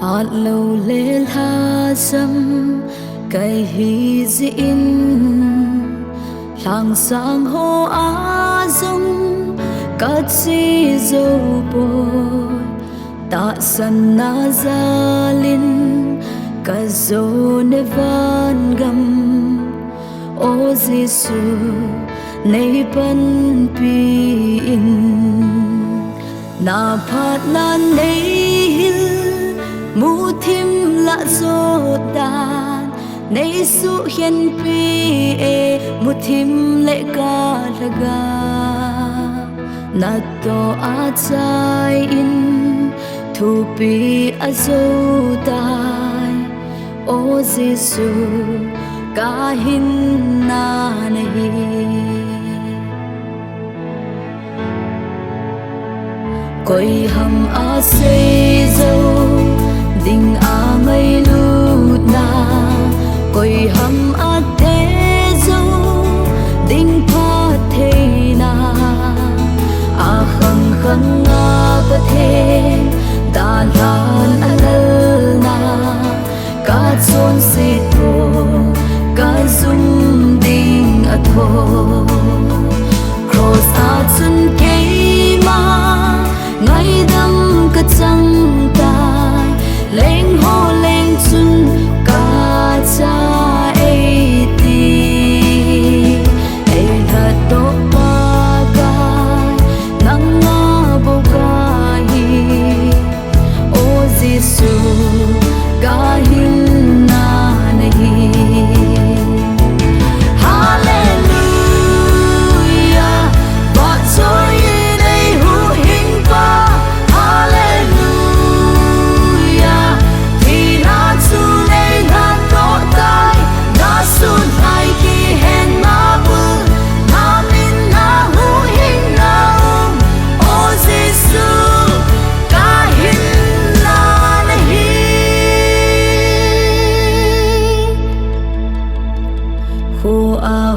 hạt lâu lên tha dâm cây hi dịn làng sang hô á dung cát si dâu bồi ta san na gia linh ca dô ne van gam ô Giêsu nei pan pi in na phat na nei hil mu thim la zo dan nei su hiền pi e mu thim le ka laga na to a chai in thu pi a zo dai ô Giêsu ca hin na nei coi hầm a xây dâu đình a ngây lút na coi hầm a tế dâu đình pha thế na a khăng khăng a ba thế đàn lan a lơ na ca chôn si thô ca dung đình a thô cross a chân cây ma ngày đâm cả trăng tai lên hô lên chun cả cha ấy ti ấy thật tốt ba gai nắng ngã bầu gai ô Giêsu ca hin na nei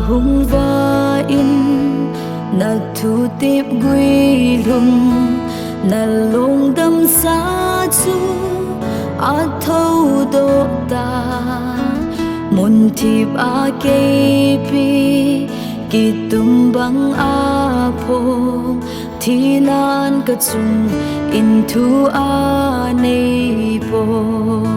hung va in na thu tiếp quy lung na lung đâm xa chu a thâu độ ta mun thiệp a kê pi ki tum bang a phong thi nan ka chung in thu a nei po